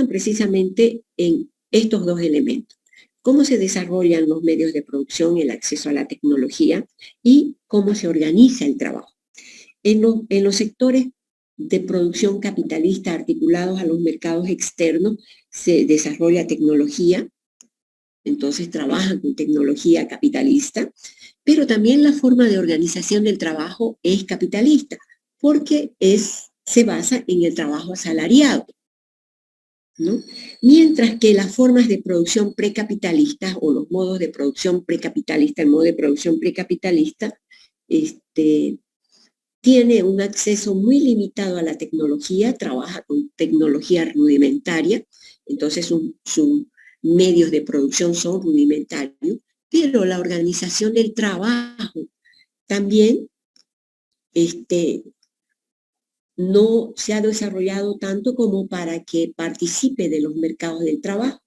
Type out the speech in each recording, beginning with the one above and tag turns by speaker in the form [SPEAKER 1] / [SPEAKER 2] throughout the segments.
[SPEAKER 1] enfocan precisamente en estos dos elementos: cómo se desarrollan los medios de producción, el acceso a la tecnología y cómo se organiza el trabajo. En los sectores de producción capitalista articulados a los mercados externos se desarrolla tecnología, entonces trabajan con tecnología capitalista, pero también la forma de organización del trabajo es capitalista, porque se basa en el trabajo asalariado, ¿no? Mientras que las formas de producción precapitalistas o los modos de producción precapitalista, el modo de producción precapitalista, tiene un acceso muy limitado a la tecnología, trabaja con tecnología rudimentaria, entonces sus medios de producción son rudimentarios, pero la organización del trabajo también no se ha desarrollado tanto como para que participe de los mercados del trabajo.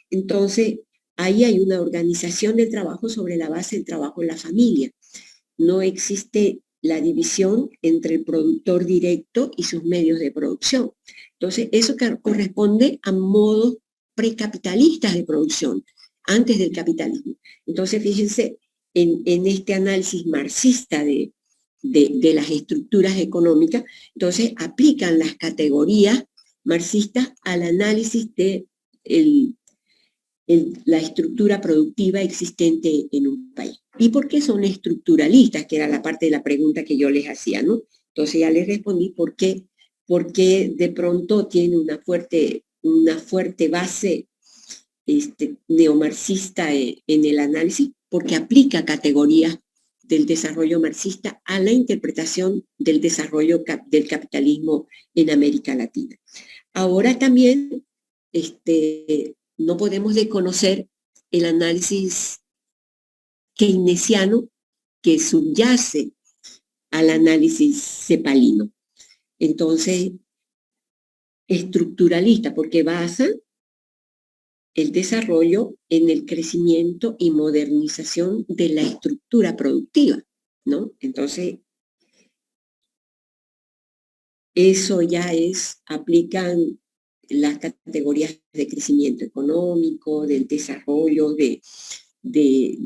[SPEAKER 1] Entonces, ahí hay una organización del trabajo sobre la base del trabajo en la familia. No existe la división entre el productor directo y sus medios de producción. Entonces, eso corresponde a modos precapitalistas de producción, antes del capitalismo. Entonces, fíjense en este análisis marxista de las estructuras económicas, entonces aplican las categorías marxistas al análisis de la estructura productiva existente en un país. ¿Y por qué son estructuralistas? Que era la parte de la pregunta que yo les hacía, ¿no? Entonces ya les respondí porque de pronto tiene una fuerte base neomarxista en el análisis, porque aplica categorías del desarrollo marxista a la interpretación del desarrollo del capitalismo en América Latina. Ahora también no podemos desconocer el análisis keynesiano que subyace al análisis cepalino. Entonces, estructuralista, porque basa el desarrollo en el crecimiento y modernización de la estructura productiva, ¿no? Entonces, eso ya aplican las categorías de crecimiento económico, del desarrollo de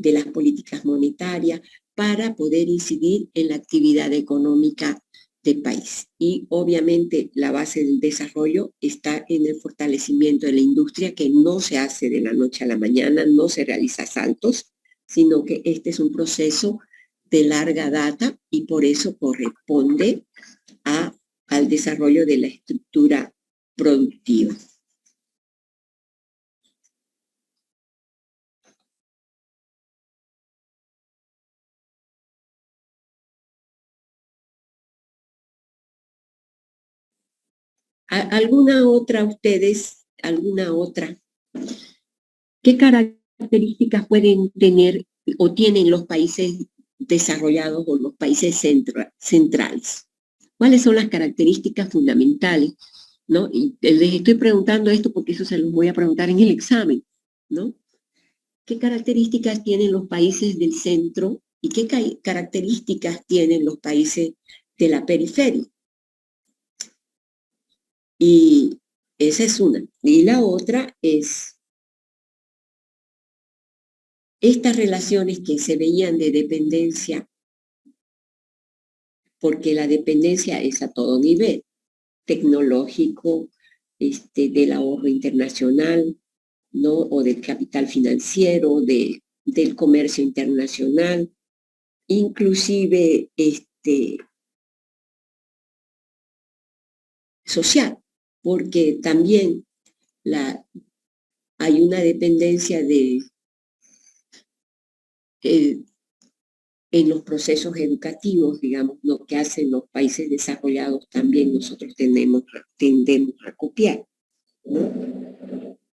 [SPEAKER 1] las políticas monetarias para poder incidir en la actividad económica del país. Y obviamente la base del desarrollo está en el fortalecimiento de la industria, que no se hace de la noche a la mañana, no se realiza saltos, sino que este es un proceso de larga data y por eso corresponde al desarrollo de la estructura productiva. ¿Alguna otra ustedes, alguna otra? ¿Qué características pueden tener o tienen los países desarrollados o los países centrales? ¿Cuáles son las características fundamentales? ¿No? Y les estoy preguntando esto porque eso se los voy a preguntar en el examen, ¿no? ¿Qué características tienen los países del centro y qué características tienen los países de la periferia? Y esa es una. Y la otra es estas relaciones que se veían de dependencia, porque la dependencia es a todo nivel, tecnológico, del ahorro internacional, ¿no? O del capital financiero, del comercio internacional, inclusive social, porque también hay una dependencia en los procesos educativos, digamos, lo que hacen los países desarrollados también nosotros tendemos a copiar, ¿no?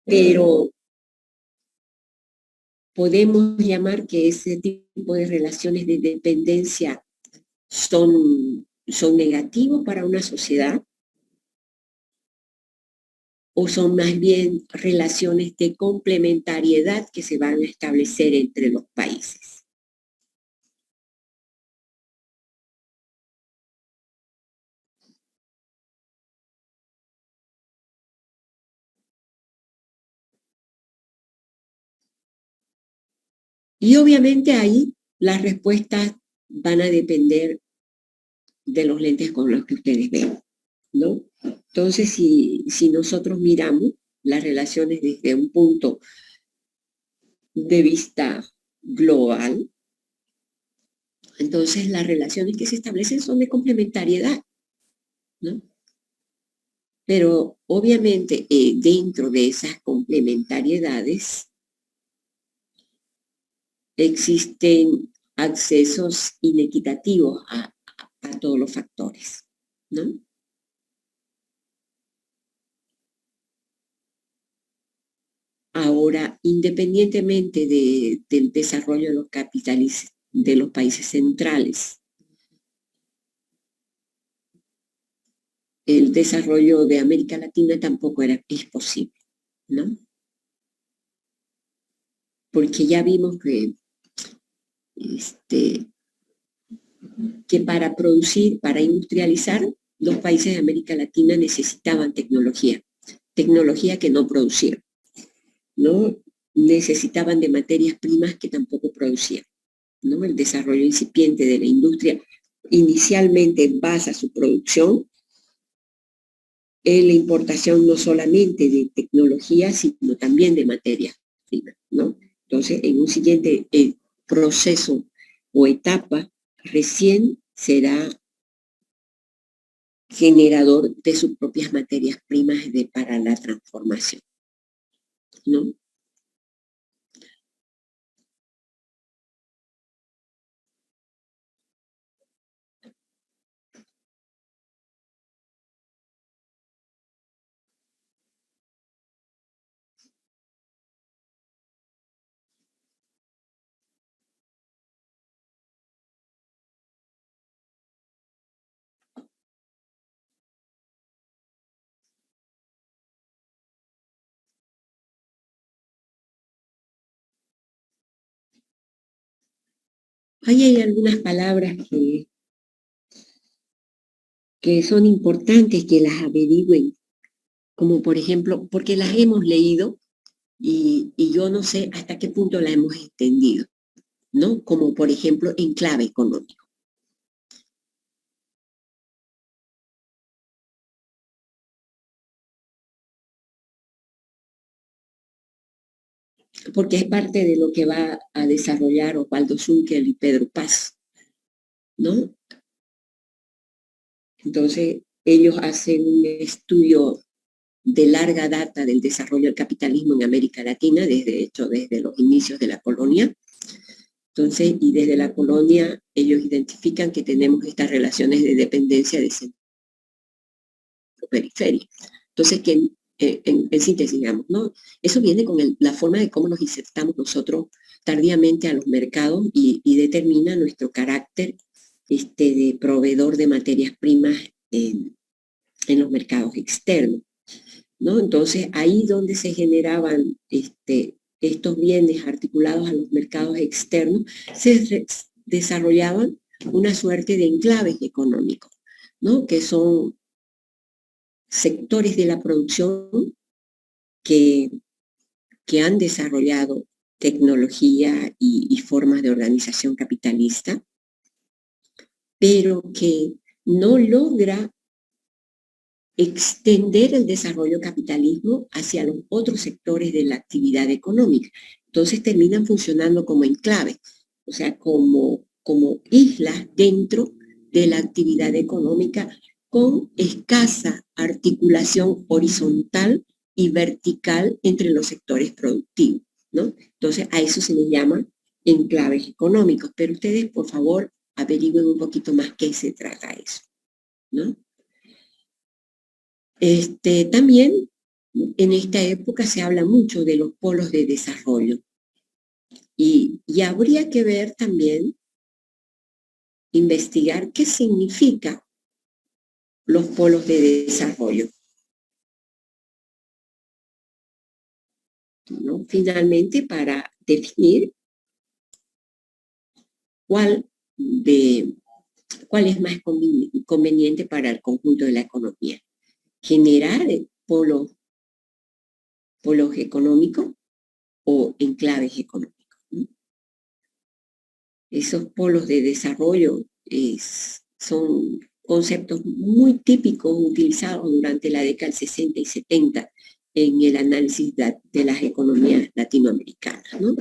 [SPEAKER 1] Pero podemos llamar que ese tipo de relaciones de dependencia son negativos para una sociedad, o son más bien relaciones de complementariedad que se van a establecer entre los países. Y obviamente ahí las respuestas van a depender de los lentes con los que ustedes ven, ¿no? Entonces, si nosotros miramos las relaciones desde un punto de vista global, entonces las relaciones que se establecen son de complementariedad, ¿no? Pero obviamente dentro de esas complementariedades existen accesos inequitativos a todos los factores, ¿no? Ahora, independientemente del desarrollo de los capitales de los países centrales, el desarrollo de América Latina tampoco es posible, ¿no? Porque ya vimos este, que para producir, para industrializar, los países de América Latina necesitaban tecnología que no producían, ¿no? Necesitaban de materias primas que tampoco producían, ¿no? El desarrollo incipiente de la industria inicialmente basa su producción en la importación no solamente de tecnología, sino también de materias primas, ¿no? Entonces, en un siguiente proceso o etapa, recién será generador de sus propias materias primas para la transformación, ¿no? Ahí hay algunas palabras que son importantes que las averigüen, como por ejemplo, porque las hemos leído y yo no sé hasta qué punto la hemos extendido, ¿no? Como por ejemplo enclave económico, porque es parte de lo que va a desarrollar Osvaldo Zunkel y Pedro Paz, ¿no? Entonces, ellos hacen un estudio de larga data del desarrollo del capitalismo en América Latina, desde los inicios de la colonia. Entonces, y desde la colonia, ellos identifican que tenemos estas relaciones de dependencia de centro-periferia. Entonces, que en síntesis, digamos, ¿no? Eso viene con la forma de cómo nos insertamos nosotros tardíamente a los mercados y determina nuestro carácter de proveedor de materias primas en los mercados externos, ¿no? Entonces, ahí donde se generaban estos bienes articulados a los mercados externos, se desarrollaban una suerte de enclaves económicos, ¿no? Que son sectores de la producción que, que han desarrollado tecnología y formas de organización capitalista, pero que no logra extender el desarrollo capitalismo hacia los otros sectores de la actividad económica. Entonces terminan funcionando como enclaves, o sea, como islas dentro de la actividad económica con escasa articulación horizontal y vertical entre los sectores productivos, ¿no? Entonces a eso se le llama enclaves económicos, pero ustedes por favor averigüen un poquito más qué se trata eso, ¿no? También en esta época se habla mucho de los polos de desarrollo y habría que ver también, investigar qué significa los polos de desarrollo, ¿no? Finalmente, para definir cuál, de, cuál es más conveniente para el conjunto de la economía. Generar polos económicos o enclaves económicos, ¿no? Esos polos de desarrollo son conceptos muy típicos utilizados durante la década del 60 y 70 en el análisis de las economías latinoamericanas, ¿no?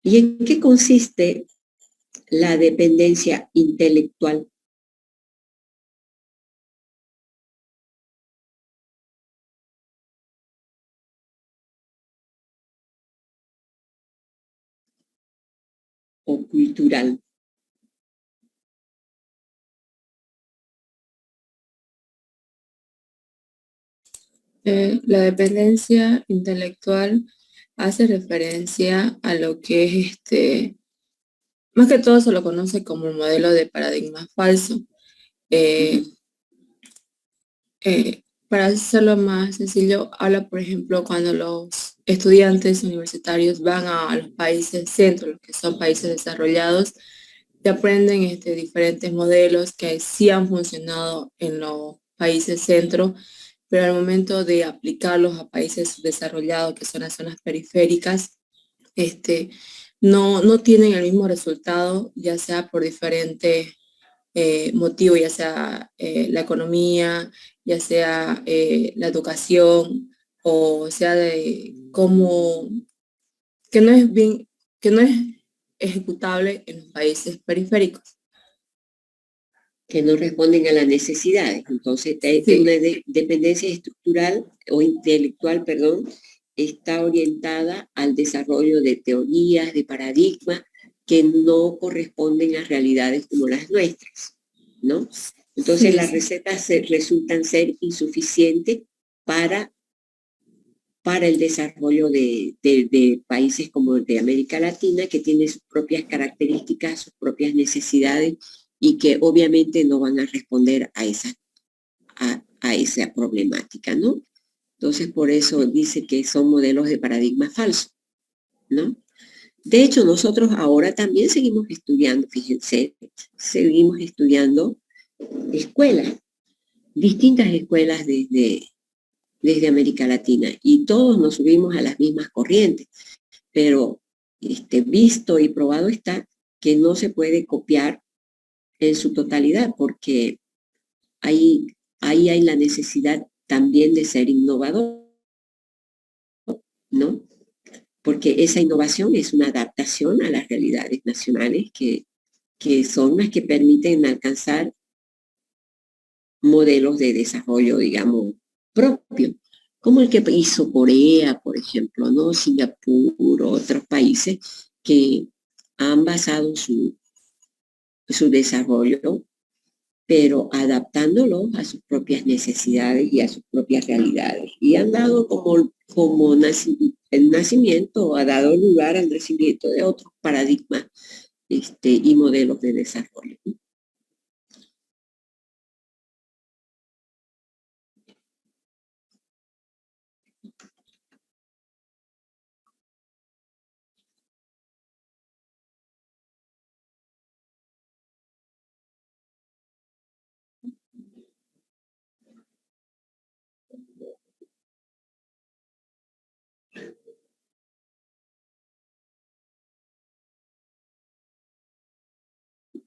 [SPEAKER 1] ¿Y en qué consiste la dependencia intelectual? O cultural.
[SPEAKER 2] La dependencia intelectual hace referencia a lo que es más que todo se lo conoce como el modelo de paradigma falso. Eh, para hacerlo más sencillo, habla, por ejemplo, cuando los estudiantes universitarios van a los países centro, los que son países desarrollados, y aprenden diferentes modelos que sí han funcionado en los países centro, pero al momento de aplicarlos a países desarrollados, que son las zonas periféricas, no tienen el mismo resultado, ya sea por diferentes motivos, ya sea la economía, ya sea la educación, o sea de cómo, que no es bien, que no es ejecutable en los países periféricos.
[SPEAKER 1] Que no responden a las necesidades. Entonces,
[SPEAKER 2] Sí.
[SPEAKER 1] una dependencia estructural o intelectual, perdón, está orientada al desarrollo de teorías, de paradigmas que no corresponden a realidades como las nuestras, ¿no? Entonces,
[SPEAKER 2] Sí,
[SPEAKER 1] las
[SPEAKER 2] sí.
[SPEAKER 1] recetas resultan ser insuficientes para el desarrollo de países como de América Latina, que tiene sus propias características, sus propias necesidades y que obviamente no van a responder a esa problemática, ¿no? Entonces, por eso dice que son modelos de paradigma falso, ¿no? De hecho, nosotros ahora también seguimos estudiando, fíjense, seguimos estudiando escuelas, distintas escuelas desde América Latina y todos nos subimos a las mismas corrientes, pero visto y probado está que no se puede copiar en su totalidad porque ahí, ahí hay la necesidad también de ser innovador, ¿no? Porque esa innovación es una adaptación a las realidades nacionales que son las que permiten alcanzar modelos de desarrollo, digamos, propio, como el que hizo Corea, por ejemplo, ¿no? Singapur, otros países que han basado su desarrollo, pero adaptándolo a sus propias necesidades y a sus propias realidades. Y han dado como el nacimiento, ha dado lugar al nacimiento de otros paradigmas y modelos de desarrollo.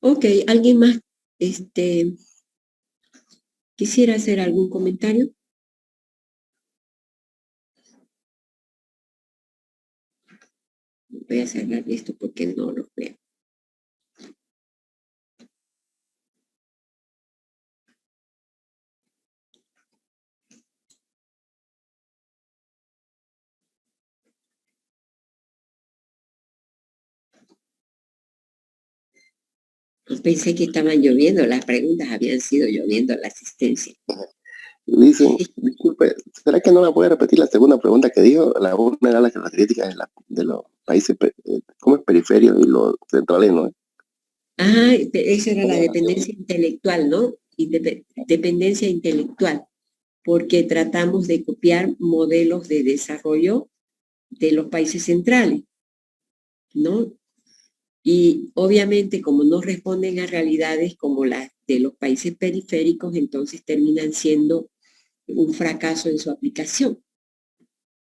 [SPEAKER 1] Ok, ¿alguien más quisiera hacer algún comentario? Voy a cerrar esto porque no lo veo. Pensé que estaban lloviendo, las preguntas habían sido lloviendo la asistencia.
[SPEAKER 3] Dicen, disculpe, ¿será que no me puede repetir la segunda pregunta que dijo? La una era las características de los países, ¿cómo es periféricos y los centrales, no?
[SPEAKER 1] Esa era la dependencia intelectual, ¿no? Dependencia intelectual, porque tratamos de copiar modelos de desarrollo de los países centrales, ¿no? Y obviamente como no responden a realidades como las de los países periféricos, entonces terminan siendo un fracaso en su aplicación,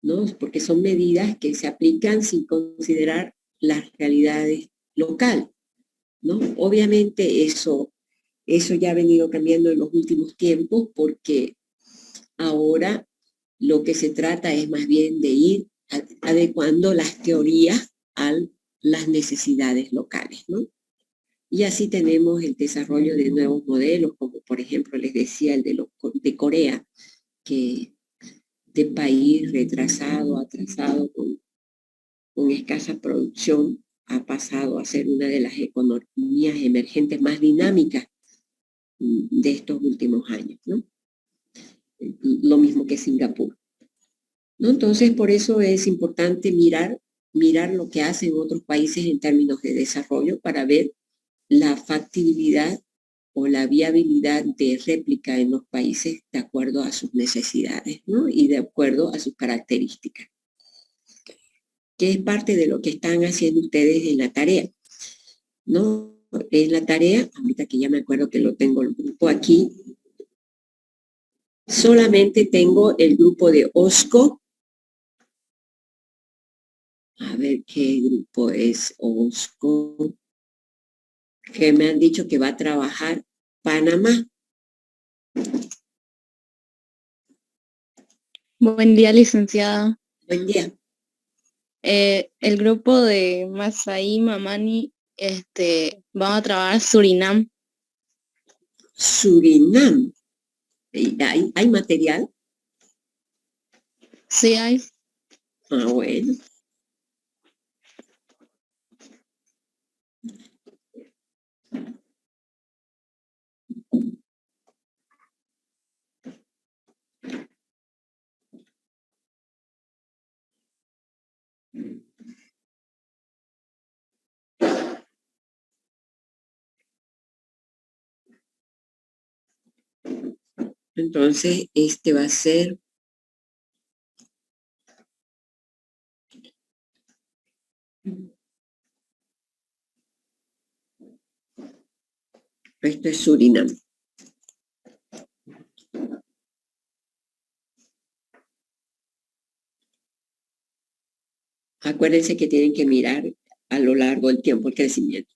[SPEAKER 1] ¿no? Porque son medidas que se aplican sin considerar las realidades locales, ¿no? Obviamente eso ya ha venido cambiando en los últimos tiempos porque ahora lo que se trata es más bien de ir adecuando las teorías a las necesidades locales, ¿no? Y así tenemos el desarrollo de nuevos modelos, como por ejemplo les decía el de Corea, que de país retrasado, atrasado, con escasa producción, ha pasado a ser una de las economías emergentes más dinámicas de estos últimos años, ¿no? Lo mismo que Singapur, ¿no? Entonces, por eso es importante mirar lo que hacen otros países en términos de desarrollo para ver la factibilidad o la viabilidad de réplica en los países de acuerdo a sus necesidades, ¿no? Y de acuerdo a sus características, que es parte de lo que están haciendo ustedes en la tarea, ¿no? En la tarea, ahorita que ya me acuerdo que lo tengo el grupo aquí, solamente tengo el grupo de OSCO. A ver qué grupo es OSCO, que me han dicho que va a trabajar Panamá.
[SPEAKER 4] Buen día, licenciada.
[SPEAKER 1] Buen día.
[SPEAKER 4] El grupo de Masai Mamani van a trabajar Surinam.
[SPEAKER 1] Surinam. ¿Hay material?
[SPEAKER 4] Sí hay.
[SPEAKER 1] Bueno. Entonces, este va a ser esto es Surinam. Acuérdense que tienen que mirar a lo largo del tiempo el crecimiento,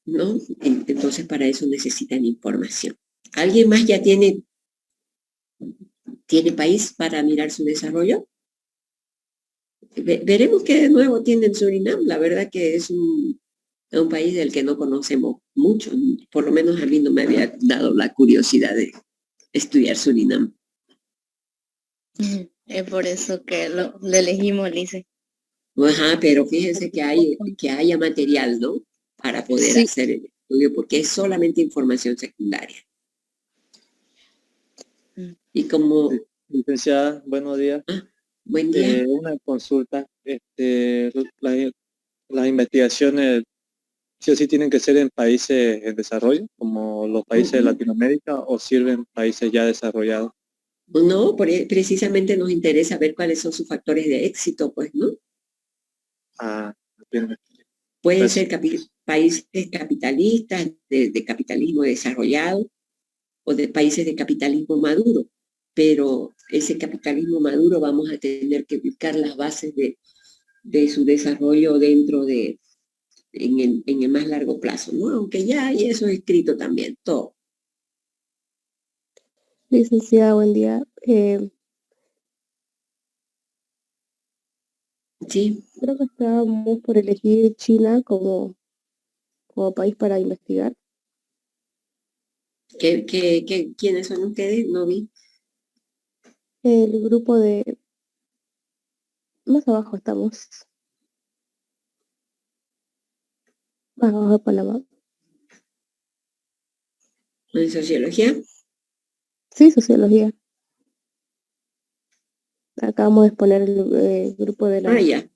[SPEAKER 1] ¿no? Entonces, para eso necesitan información. ¿Alguien más ya tiene país para mirar su desarrollo? Veremos qué de nuevo tiene Surinam. La verdad que es un país del que no conocemos mucho. Por lo menos a mí no me había dado la curiosidad de estudiar Surinam.
[SPEAKER 4] Es por eso que lo elegimos, Lice.
[SPEAKER 1] Ajá, pero fíjense que haya material, ¿no? Para poder
[SPEAKER 4] Sí.
[SPEAKER 1] hacer el estudio, porque es solamente información secundaria. Y como...
[SPEAKER 5] Licenciada, buenos días.
[SPEAKER 1] Buen día.
[SPEAKER 5] Una consulta. Las investigaciones sí o sí tienen que ser en países en desarrollo, como los países de Latinoamérica, o sirven países ya desarrollados.
[SPEAKER 1] No, precisamente nos interesa ver cuáles son sus factores de éxito, pues, ¿no?
[SPEAKER 5] Entiendo.
[SPEAKER 1] Pueden
[SPEAKER 5] Pues,
[SPEAKER 1] ser países capitalistas, de capitalismo desarrollado, o de países de capitalismo maduro, pero ese capitalismo maduro vamos a tener que buscar las bases de su desarrollo dentro en el más largo plazo, ¿no? Aunque ya hay eso escrito también, todo.
[SPEAKER 6] Licenciada, buen día.
[SPEAKER 1] Sí.
[SPEAKER 6] Creo que estábamos por elegir China como país para investigar.
[SPEAKER 1] ¿Quiénes son ustedes? No vi.
[SPEAKER 6] El grupo de... Más abajo estamos. Más abajo de Panamá.
[SPEAKER 1] ¿En sociología?
[SPEAKER 6] Sí, sociología. Acabamos de exponer el grupo de la...
[SPEAKER 1] Ya.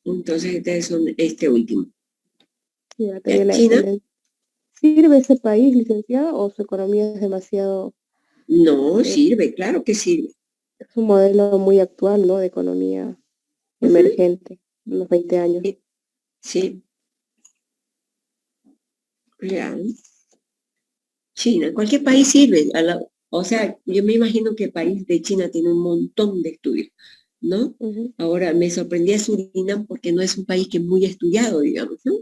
[SPEAKER 1] Entonces ustedes son este último.
[SPEAKER 6] de la teoría de la
[SPEAKER 1] China.
[SPEAKER 6] dependencia. ¿Sirve ese país, licenciada, o su economía es demasiado,
[SPEAKER 1] No,
[SPEAKER 6] es
[SPEAKER 1] sirve, claro que sirve.
[SPEAKER 6] un modelo muy actual, ¿no? De economía
[SPEAKER 1] Ujú,
[SPEAKER 6] emergente, unos 20 años.
[SPEAKER 1] sí, sí, ya. China, cualquier país sirve. O sea, yo me imagino que el país de China tiene un montón de estudios, ¿no?
[SPEAKER 6] Ujú.
[SPEAKER 1] Ahora, me sorprendía Surinam porque no es un país que es muy estudiado, digamos, ¿no?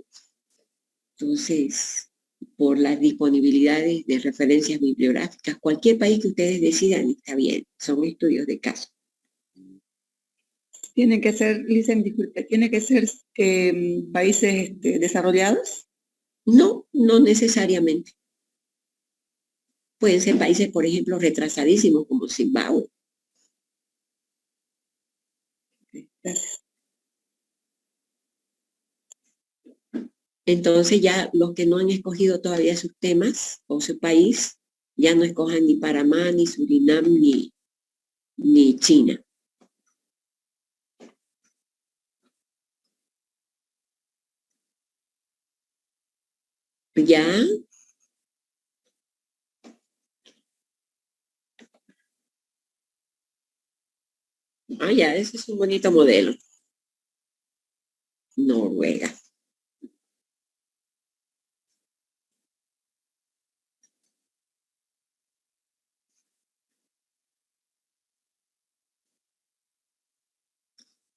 [SPEAKER 1] Entonces, por las disponibilidades de referencias bibliográficas, cualquier país que ustedes decidan está bien, son estudios de caso.
[SPEAKER 7] Tienen que ser, Licen, disculpe, tiene que ser países desarrollados.
[SPEAKER 1] No, no necesariamente. Pueden ser países, por ejemplo, retrasadísimos como Zimbabue.
[SPEAKER 7] Gracias.
[SPEAKER 1] Entonces ya los que no han escogido todavía sus temas o su país, ya no escojan ni Panamá, ni Surinam, ni China. ¿Ya? Ah, ya, ese es un bonito modelo. Noruega.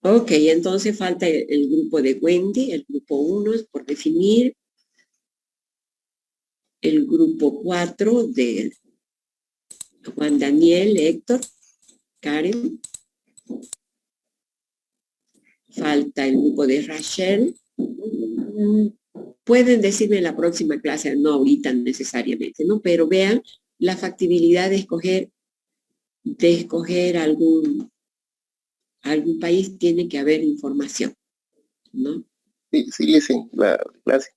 [SPEAKER 1] Ok, entonces falta el grupo de Wendy, el grupo 1 es por definir, el grupo 4 de Juan Daniel, Héctor, Karen, falta el grupo de Rachel. Pueden decirme en la próxima clase, no ahorita necesariamente, ¿no? Pero vean la factibilidad de escoger algún país, tiene que haber información, ¿no?
[SPEAKER 3] Sí, sí, Licen, gracias.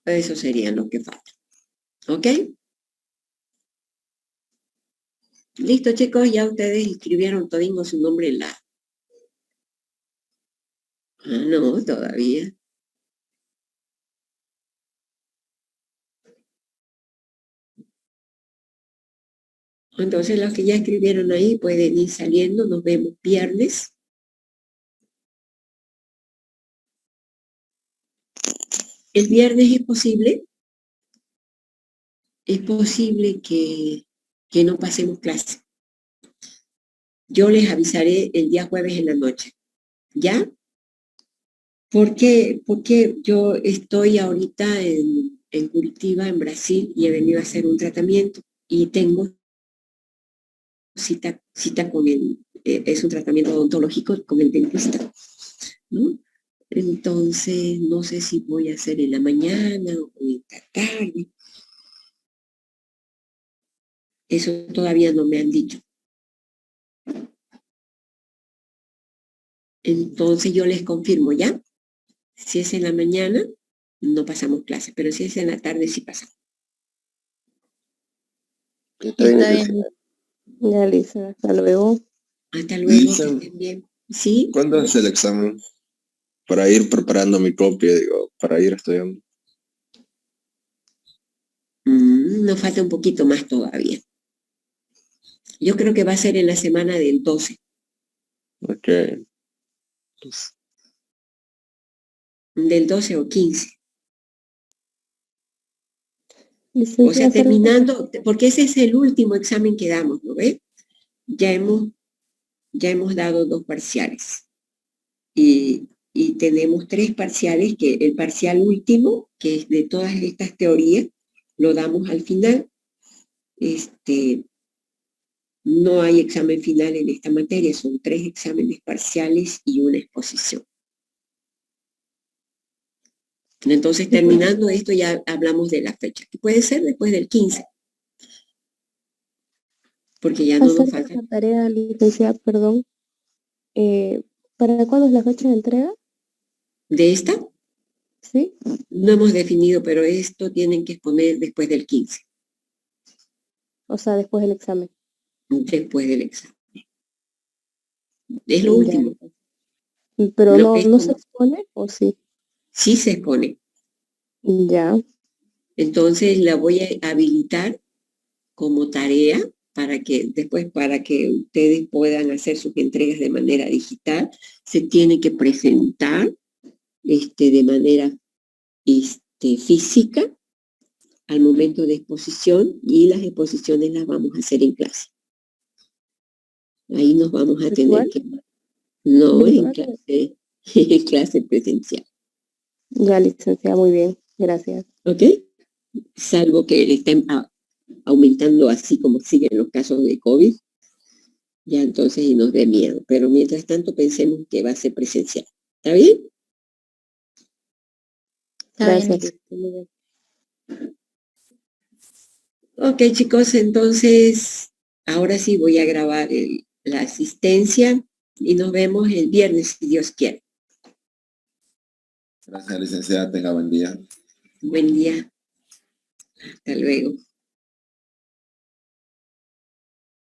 [SPEAKER 1] Eso serían lo que falta. ¿Ok? Listo, chicos, ya ustedes escribieron todingo su nombre en la... Ah, no, todavía. Entonces los que ya escribieron ahí pueden ir saliendo, nos vemos viernes. El viernes es posible que no pasemos clase. Yo les avisaré el día jueves en la noche, ¿ya? Porque yo estoy ahorita en Curitiba, en Brasil, y he venido a hacer un tratamiento y tengo cita con es un tratamiento odontológico con el dentista, ¿no? Entonces, no sé si voy a hacer en la mañana o en la tarde. Eso todavía no me han dicho. Entonces yo les confirmo, ¿ya? Si es en la mañana, no pasamos clase, pero si es en la tarde, sí pasamos.
[SPEAKER 3] Está bien,
[SPEAKER 4] Está
[SPEAKER 3] licenciada.
[SPEAKER 4] bien.
[SPEAKER 6] Ya, Lisa, hasta luego.
[SPEAKER 1] Hasta luego, que
[SPEAKER 8] Lisa,
[SPEAKER 1] estén bien. ¿Sí?
[SPEAKER 8] ¿cuándo es el examen? Para ir preparando mi copia, digo, para ir estudiando.
[SPEAKER 1] Nos falta un poquito más todavía. Yo creo que va a ser en la semana del 12,
[SPEAKER 8] Ok. Pues,
[SPEAKER 1] del 12 o 15. O
[SPEAKER 6] Licenciada,
[SPEAKER 1] sea,
[SPEAKER 6] hacer
[SPEAKER 1] terminando, porque ese es el último examen que damos, ¿no ve? Ya hemos dado 2 parciales y tenemos 3 parciales, que el parcial último, que es de todas estas teorías, lo damos al final. No hay examen final en esta materia, son 3 exámenes parciales y una exposición. Entonces, terminando esto, ya hablamos de la fecha, que puede ser después del 15, porque ya no nos
[SPEAKER 6] acerca de
[SPEAKER 1] falta.
[SPEAKER 6] esa tarea, licenciada, perdón, ¿para cuándo es la fecha de entrega?
[SPEAKER 1] De esta,
[SPEAKER 6] ¿Sí?
[SPEAKER 1] no hemos definido, pero esto tienen que exponer después del 15,
[SPEAKER 6] O sea, después del examen.
[SPEAKER 1] después del examen. Es lo
[SPEAKER 6] Ya,
[SPEAKER 1] último.
[SPEAKER 6] Pero
[SPEAKER 1] Lo que es
[SPEAKER 6] no se
[SPEAKER 1] como-
[SPEAKER 6] expone, ¿o sí?
[SPEAKER 1] sí se expone.
[SPEAKER 6] Ya,
[SPEAKER 1] Entonces la voy a habilitar como tarea para que ustedes puedan hacer sus entregas de manera digital. Se tiene que presentar de manera física al momento de exposición, y las exposiciones las vamos a hacer en clase. Ahí nos vamos a tener
[SPEAKER 6] virtual,
[SPEAKER 1] que... No en
[SPEAKER 6] virtual.
[SPEAKER 1] clase, en clase presencial.
[SPEAKER 6] Ya, licenciada, muy bien, gracias.
[SPEAKER 1] ¿Ok? Salvo que estén aumentando así como siguen los casos de COVID, ya entonces y nos dé miedo. Pero mientras tanto pensemos que va a ser presencial. ¿Está bien?
[SPEAKER 4] Está bien,
[SPEAKER 6] Gracias,
[SPEAKER 4] Lice.
[SPEAKER 6] muy bien.
[SPEAKER 1] Ok, chicos, entonces ahora sí voy a grabar la asistencia y nos vemos el viernes, si Dios quiere.
[SPEAKER 8] Gracias, licenciada. Tenga buen día.
[SPEAKER 1] Buen día. Hasta luego.